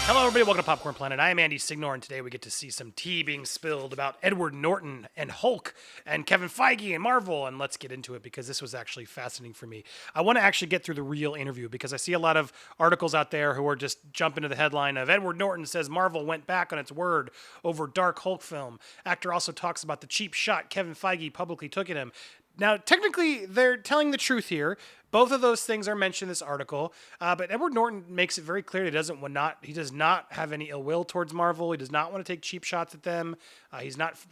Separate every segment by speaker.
Speaker 1: Hello, everybody. Welcome to Popcorn Planet. I am Andy Signor, and today we get to see some tea being spilled about Edward Norton and Hulk and Kevin Feige and Marvel. And let's get into it because this was actually fascinating for me. I want to actually get through the real interview because I see a lot of articles out there who are just jumping to the headline of Edward Norton says Marvel went back on its word over Dark Hulk film. Actor also talks about the cheap shot Kevin Feige publicly took at him. Now, technically, they're telling the truth here. Both of those things are mentioned in this article, but Edward Norton makes it very clear he does not have any ill will towards Marvel. He does not want to take cheap shots at them.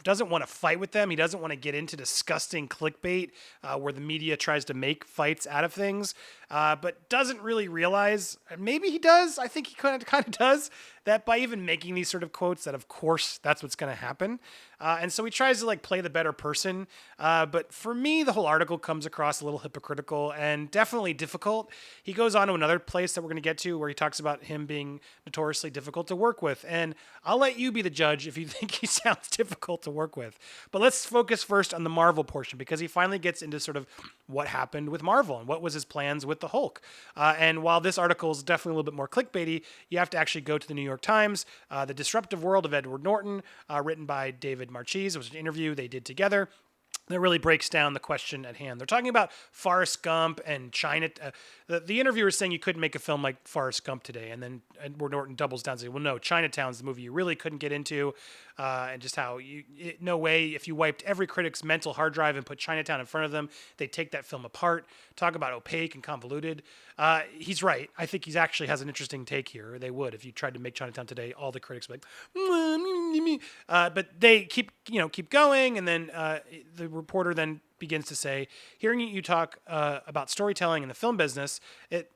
Speaker 1: Doesn't want to fight with them. He doesn't want to get into disgusting clickbait where the media tries to make fights out of things, but doesn't really realize. Maybe he does. I think he kind of does that by even making these sort of quotes. That of course that's what's going to happen, and so he tries to play the better person. But for me, the whole article comes across a little hypocritical and definitely difficult. He goes on to another place that we're going to get to where he talks about him being notoriously difficult to work with. And I'll let you be the judge if you think he sounds difficult to work with. But let's focus first on the Marvel portion because he finally gets into sort of what happened with Marvel and what was his plans with the Hulk. And while this article is definitely a little bit more clickbaity, you have to actually go to the New York Times. The Disruptive World of Edward Norton, written by David Marchese. It was an interview they did together that really breaks down the question at hand. They're talking about Forrest Gump and China. The interviewer is saying you couldn't make a film like Forrest Gump today. And then Edward Norton doubles down and says, well, no, Chinatown's the movie you really couldn't get into. And just how, no way, if you wiped every critic's mental hard drive and put Chinatown in front of them, they'd take that film apart. Talk about opaque and convoluted. He's right. I think he actually has an interesting take here. They would. If you tried to make Chinatown today, all the critics would be like, but they keep going. And then the reporter then begins to say, hearing you talk about storytelling in the film business,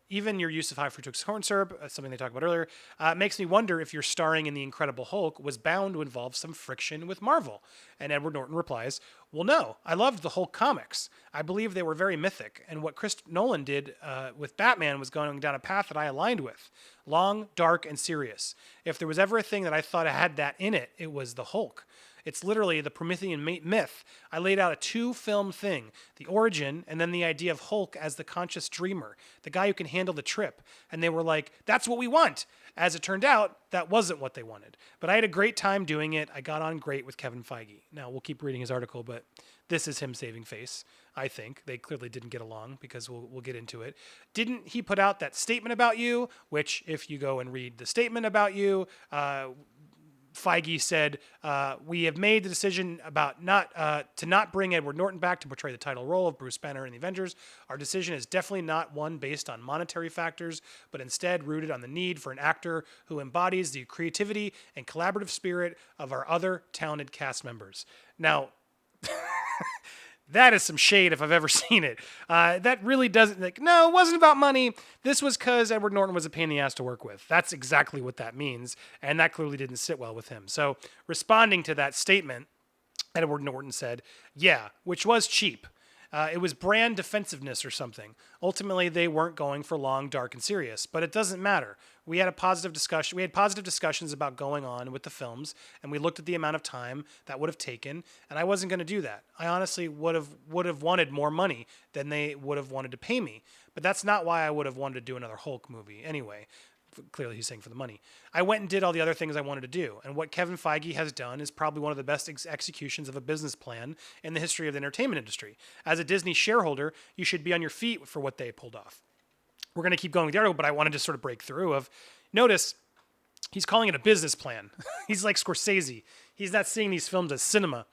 Speaker 1: even your use of high fructose corn syrup, something they talked about earlier, makes me wonder if your starring in The Incredible Hulk was bound to involve some friction with Marvel. And Edward Norton replies, well, no, I loved the Hulk comics. I believe they were very mythic. And what Chris Nolan did with Batman was going down a path that I aligned with. Long, dark, and serious. If there was ever a thing that I thought had that in it, it was the Hulk. It's literally the Promethean myth. I laid out a 2-film thing, the origin, and then the idea of Hulk as the conscious dreamer, the guy who can handle the trip. And they were like, that's what we want. As it turned out, that wasn't what they wanted. But I had a great time doing it. I got on great with Kevin Feige. Now, we'll keep reading his article, but this is him saving face, I think. They clearly didn't get along because we'll get into it. Didn't he put out that statement about you, which if you go and read the statement about you, Feige said, we have made the decision about to not bring Edward Norton back to portray the title role of Bruce Banner in the Avengers. Our decision is definitely not one based on monetary factors, but instead rooted on the need for an actor who embodies the creativity and collaborative spirit of our other talented cast members. Now, that is some shade if I've ever seen it. That really doesn't, no, it wasn't about money. This was because Edward Norton was a pain in the ass to work with. That's exactly what that means. And that clearly didn't sit well with him. So responding to that statement, Edward Norton said, yeah, which was cheap. It was brand defensiveness or something. Ultimately, they weren't going for long, dark, and serious, but it doesn't matter. We had positive discussions about going on with the films, and we looked at the amount of time that would have taken, and I wasn't going to do that. I honestly would have wanted more money than they would have wanted to pay me, but that's not why I would have wanted to do another Hulk movie anyway. Clearly he's saying for the money. I went and did all the other things I wanted to do. And what Kevin Feige has done is probably one of the best executions of a business plan in the history of the entertainment industry. As a Disney shareholder, you should be on your feet for what they pulled off. We're going to keep going with the article, but I wanted to sort of break through notice he's calling it a business plan. He's like Scorsese. He's not seeing these films as cinema.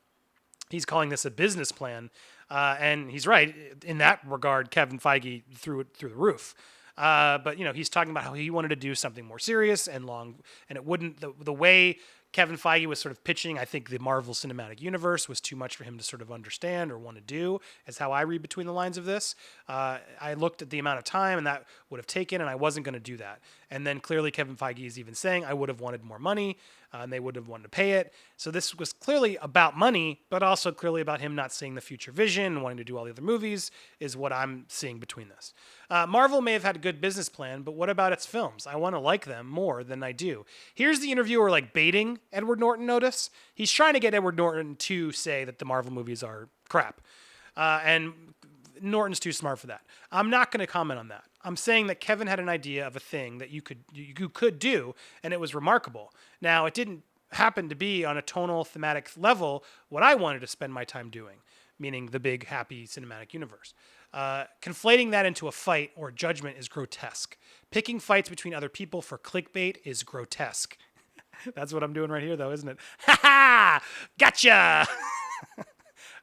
Speaker 1: He's calling this a business plan. And he's right. In that regard, Kevin Feige threw it through the roof. But he's talking about how he wanted to do something more serious and long, and it wouldn't, the way Kevin Feige was sort of pitching, I think the Marvel Cinematic Universe was too much for him to sort of understand or want to do, is how I read between the lines of this. I looked at the amount of time and that would have taken, and I wasn't going to do that. And then clearly Kevin Feige is even saying I would have wanted more money, and they would have wanted to pay it. So this was clearly about money, but also clearly about him not seeing the future vision and wanting to do all the other movies is what I'm seeing between this. Marvel may have had a good business plan, but what about its films? I want to like them more than I do. Here's the interviewer baiting Edward Norton, notice. He's trying to get Edward Norton to say that the Marvel movies are crap. And Norton's too smart for that. I'm not going to comment on that. I'm saying that Kevin had an idea of a thing that you could do, and it was remarkable. Now, it didn't happen to be on a tonal, thematic level what I wanted to spend my time doing, meaning the big, happy cinematic universe. Conflating that into a fight or judgment is grotesque. Picking fights between other people for clickbait is grotesque. That's what I'm doing right here, though, isn't it? Ha ha! Gotcha!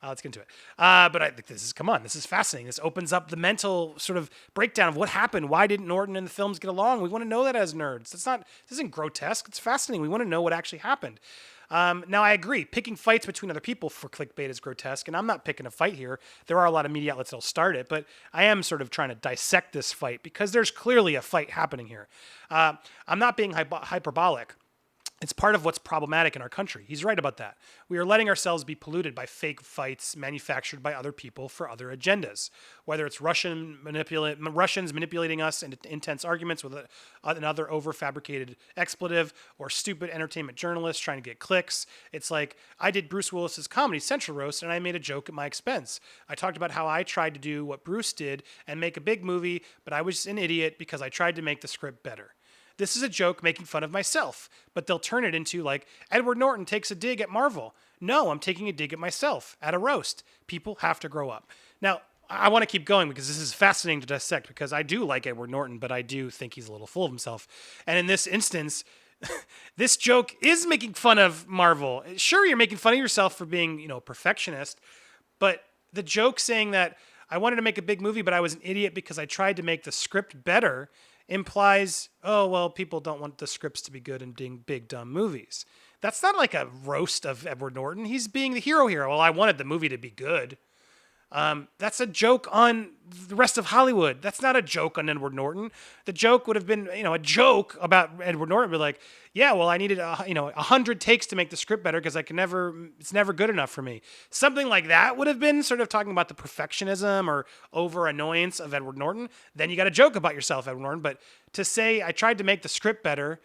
Speaker 1: Let's get into it. But I think this is fascinating. This opens up the mental sort of breakdown of what happened. Why didn't Norton and the films get along? We want to know that as nerds. This isn't grotesque. It's fascinating. We want to know what actually happened. Now, I agree. Picking fights between other people for clickbait is grotesque, and I'm not picking a fight here. There are a lot of media outlets that'll start it, but I am sort of trying to dissect this fight because there's clearly a fight happening here. I'm not being hyperbolic. It's part of what's problematic in our country. He's right about that. We are letting ourselves be polluted by fake fights manufactured by other people for other agendas. Whether it's Russians manipulating us into intense arguments with another over-fabricated expletive, or stupid entertainment journalists trying to get clicks. It's like, I did Bruce Willis's Comedy Central roast and I made a joke at my expense. I talked about how I tried to do what Bruce did and make a big movie, but I was an idiot because I tried to make the script better. This is a joke making fun of myself, but they'll turn it into like, Edward Norton takes a dig at Marvel. No, I'm taking a dig at myself, at a roast. People have to grow up. Now, I want to keep going because this is fascinating to dissect, because I do like Edward Norton, but I do think he's a little full of himself. And in this instance, this joke is making fun of Marvel. Sure, you're making fun of yourself for being, a perfectionist, but the joke saying that I wanted to make a big movie, but I was an idiot because I tried to make the script better implies, oh, well, people don't want the scripts to be good and being big, dumb movies. That's not like a roast of Edward Norton. He's being the hero here. Well, I wanted the movie to be good. That's a joke on the rest of Hollywood. That's not a joke on Edward Norton. The joke would have been, a joke about Edward Norton. Be like, yeah, well, I needed 100 takes to make the script better because it's never good enough for me. Something like that would have been sort of talking about the perfectionism or over annoyance of Edward Norton. Then you got a joke about yourself, Edward Norton. But to say I tried to make the script better,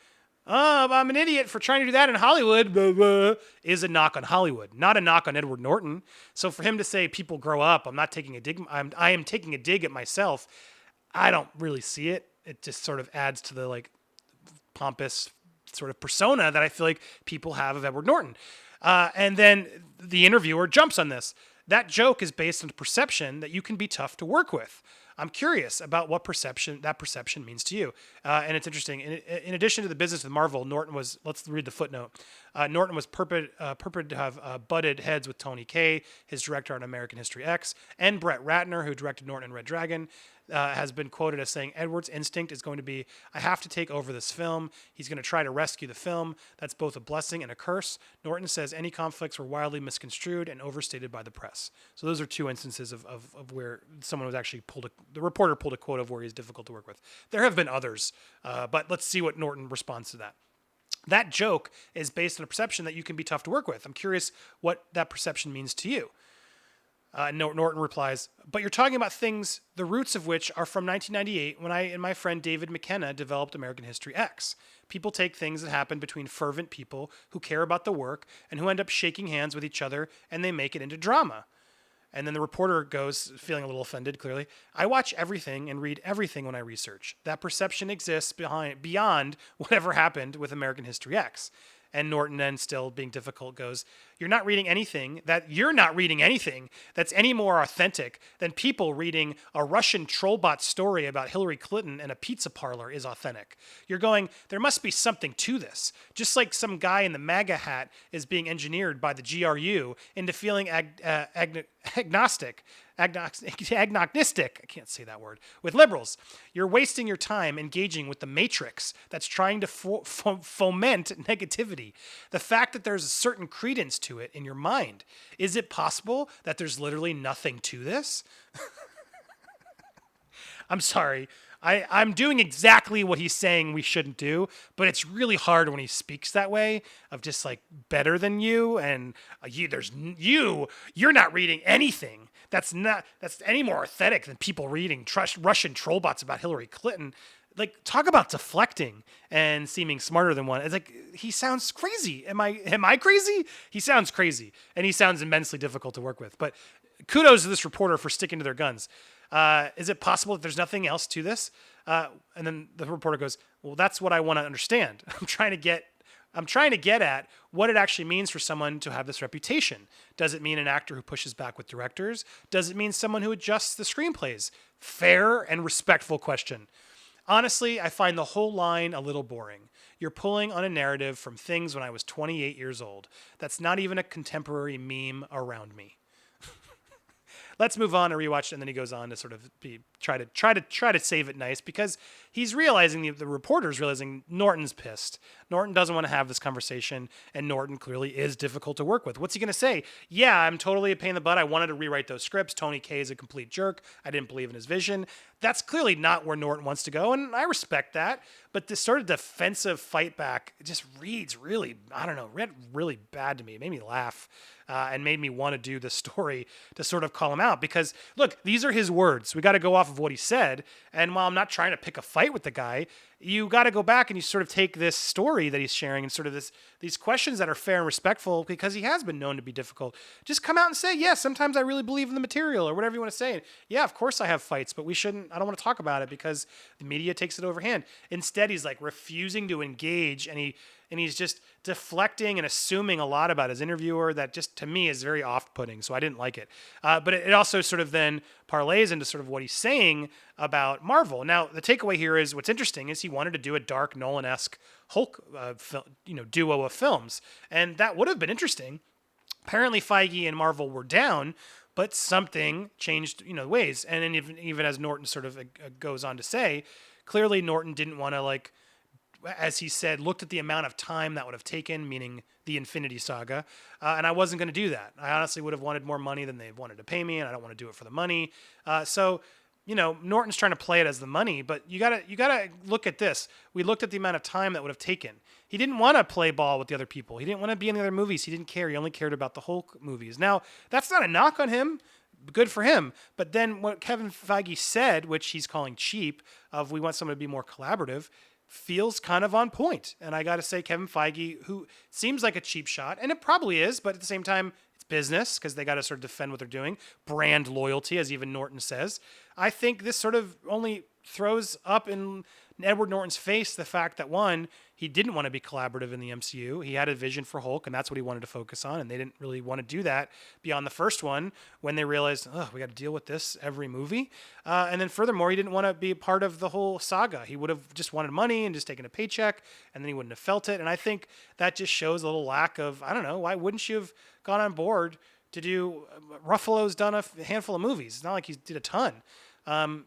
Speaker 1: I'm an idiot for trying to do that in Hollywood, blah, blah, is a knock on Hollywood, not a knock on Edward Norton. So for him to say people grow up, I'm not taking a dig, I am taking a dig at myself, I don't really see it. It just sort of adds to the like pompous sort of persona that I feel like people have of Edward Norton. And then the interviewer jumps on this. That joke is based on the perception that you can be tough to work with. I'm curious about what that perception means to you. And it's interesting. In addition to the business with Marvel, Norton was, let's read the footnote. Norton was purported to have butted heads with Tony Kaye, his director on American History X, and Brett Ratner, who directed Norton and Red Dragon. Has been quoted as saying, Edward's instinct is going to be, I have to take over this film. He's going to try to rescue the film. That's both a blessing and a curse. Norton says any conflicts were wildly misconstrued and overstated by the press. So those are two instances of where someone was actually the reporter pulled a quote of where he's difficult to work with. There have been others, but let's see what Norton responds to that. That joke is based on a perception that you can be tough to work with. I'm curious what that perception means to you. Norton replies, but you're talking about things, the roots of which are from 1998 when I and my friend David McKenna developed American History X. People take things that happen between fervent people who care about the work and who end up shaking hands with each other, and they make it into drama. And then the reporter goes, feeling a little offended, clearly, I watch everything and read everything when I research. That perception exists beyond whatever happened with American History X. And Norton, then still being difficult, goes, you're not reading anything that's any more authentic than people reading a Russian trollbot story about Hillary Clinton and a pizza parlor is authentic. You're going, there must be something to this. Just like some guy in the MAGA hat is being engineered by the GRU into feeling agnostic, I can't say that word, with liberals. You're wasting your time engaging with the matrix that's trying to foment negativity. The fact that there's a certain credence to it in your mind. Is it possible that there's literally nothing to this? I'm sorry. I'm doing exactly what he's saying we shouldn't do, but it's really hard when he speaks that way of just like better than you and you're not reading anything that's any more authentic than people reading Russian trollbots about Hillary Clinton. Like, talk about deflecting and seeming smarter than one. It's like, he sounds crazy. Am I crazy? He sounds crazy, and he sounds immensely difficult to work with. But kudos to this reporter for sticking to their guns. Is it possible that there's nothing else to this? And then the reporter goes, well, that's what I want to understand. I'm trying to get at what it actually means for someone to have this reputation. Does it mean an actor who pushes back with directors? Does it mean someone who adjusts the screenplays? Fair and respectful question. Honestly, I find the whole line a little boring. You're pulling on a narrative from things when I was 28 years old. That's not even a contemporary meme around me. Let's move on and rewatch, and then he goes on to sort of try to save it nice because he's realizing the reporter's realizing Norton's pissed. Norton doesn't want to have this conversation, and Norton clearly is difficult to work with. What's he going to say? Yeah, I'm totally a pain in the butt. I wanted to rewrite those scripts. Tony Kaye is a complete jerk. I didn't believe in his vision. That's clearly not where Norton wants to go, and I respect that. But this sort of defensive fight back just read really bad to me. It made me laugh. And made me want to do the story to sort of call him out because, look, these are his words. We got to go off of what he said. And while I'm not trying to pick a fight with the guy, you got to go back and you sort of take this story that he's sharing and sort of these questions that are fair and respectful because he has been known to be difficult. Just come out and say, yeah, sometimes I really believe in the material or whatever you want to say. And yeah, of course I have fights, but I don't want to talk about it because the media takes it overhand. Instead, he's like refusing to engage and he's just deflecting and assuming a lot about his interviewer that just to me is very off-putting. So I didn't like it. But it also sort of then parlays into sort of what he's saying about Marvel. Now, the takeaway here is what's interesting is he wanted to do a dark Nolan-esque Hulk duo of films. And that would have been interesting. Apparently Feige and Marvel were down, but something changed, ways. And then even as Norton sort of goes on to say, clearly Norton didn't want to as he said, looked at the amount of time that would have taken, meaning the Infinity Saga, and I wasn't going to do that. I honestly would have wanted more money than they wanted to pay me, and I don't want to do it for the money. So Norton's trying to play it as the money, but you gotta look at this. We looked at the amount of time that would have taken. He didn't want to play ball with the other people. He didn't want to be in the other movies. He didn't care. He only cared about the Hulk movies. Now, that's not a knock on him. Good for him. But then what Kevin Feige said, which he's calling cheap, of we want someone to be more collaborative, feels kind of on point. And I got to say, Kevin Feige, who seems like a cheap shot, and it probably is, but at the same time, it's business because they got to sort of defend what they're doing. Brand loyalty, as even Norton says. I think this sort of only throws up in Edward Norton's face the fact that, one, he didn't want to be collaborative in the MCU. He had a vision for Hulk, and that's what he wanted to focus on, and they didn't really want to do that beyond the first one when they realized, we got to deal with this every movie. And then furthermore, he didn't want to be a part of the whole saga. He would have just wanted money and just taken a paycheck, and then he wouldn't have felt it. And I think that just shows a little lack of, why wouldn't you have gone on board to do, Ruffalo's done a handful of movies. It's not like he did a ton.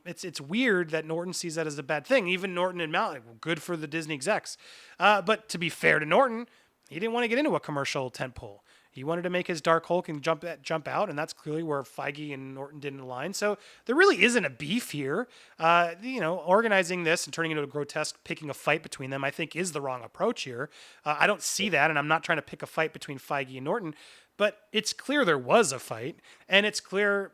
Speaker 1: It's weird that Norton sees that as a bad thing. Even Norton and Mount, good for the Disney execs. But to be fair to Norton, he didn't want to get into a commercial tentpole. He wanted to make his Dark Hulk and jump out, and that's clearly where Feige and Norton didn't align. So there really isn't a beef here. Organizing this and turning it into a grotesque, picking a fight between them, I think is the wrong approach here. I don't see that, and I'm not trying to pick a fight between Feige and Norton. But it's clear there was a fight, and it's clear,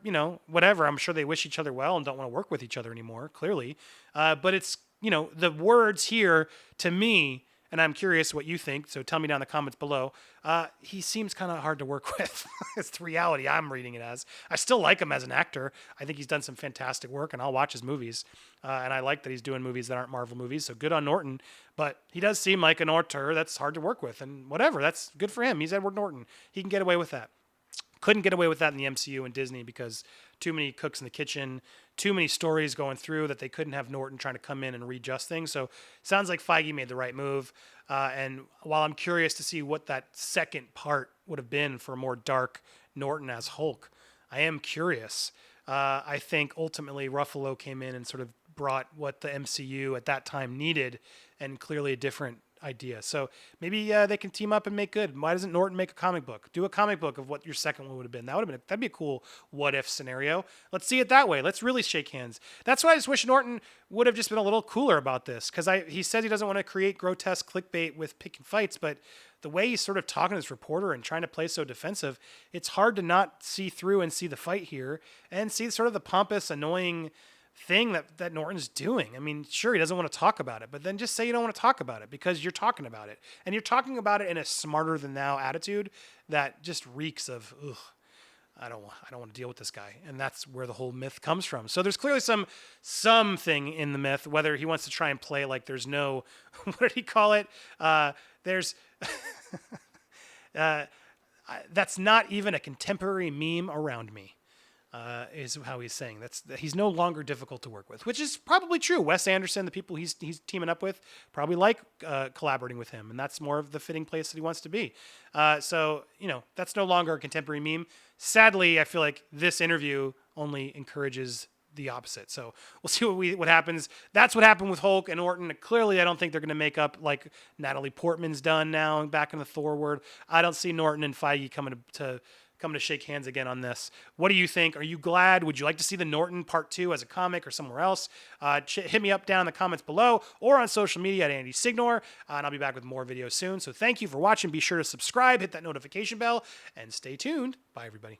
Speaker 1: whatever. I'm sure they wish each other well and don't want to work with each other anymore, clearly. But it's, the words here to me, and I'm curious what you think, so tell me down in the comments below. He seems kind of hard to work with. It's the reality I'm reading it as. I still like him as an actor. I think he's done some fantastic work, and I'll watch his movies. And I like that he's doing movies that aren't Marvel movies, so good on Norton. But he does seem like an auteur that's hard to work with, and whatever. That's good for him. He's Edward Norton. He can get away with that. Couldn't get away with that in the MCU and Disney because too many cooks in the kitchen, too many stories going through that they couldn't have Norton trying to come in and readjust things. So sounds like Feige made the right move. And while I'm curious to see what that second part would have been for a more dark Norton as Hulk, I am curious. I think ultimately Ruffalo came in and sort of brought what the MCU at that time needed and clearly a different idea. So maybe they can team up and make good. Why doesn't Norton make a comic book? Do a comic book of what your second one would have been. That'd be a cool what if scenario. Let's see it that way. Let's really shake hands. That's why I just wish Norton would have just been a little cooler about this because he says he doesn't want to create grotesque clickbait with picking fights, but the way he's sort of talking to this reporter and trying to play so defensive, it's hard to not see through and see the fight here and see sort of the pompous, annoying thing that Norton's doing. I mean, sure, he doesn't want to talk about it, but then just say you don't want to talk about it because you're talking about it. And you're talking about it in a smarter than thou attitude that just reeks of, ugh. I don't want to deal with this guy. And that's where the whole myth comes from. So there's clearly something in the myth, whether he wants to try and play like there's no, what did he call it? There's, that's not even a contemporary meme around me. Is how he's saying. He's no longer difficult to work with, which is probably true. Wes Anderson, the people he's teaming up with, probably like collaborating with him, and that's more of the fitting place that he wants to be. So that's no longer a contemporary meme. Sadly, I feel like this interview only encourages the opposite. So we'll see what happens. That's what happened with Hulk and Norton. Clearly, I don't think they're going to make up like Natalie Portman's done now back in the Thor world. I don't see Norton and Feige coming to shake hands again on this. What do you think? Are you glad? Would you like to see the Norton Part 2 as a comic or somewhere else? Hit me up down in the comments below or on social media at Andy Signor, and I'll be back with more videos soon. So thank you for watching. Be sure to subscribe, hit that notification bell, and stay tuned. Bye, everybody.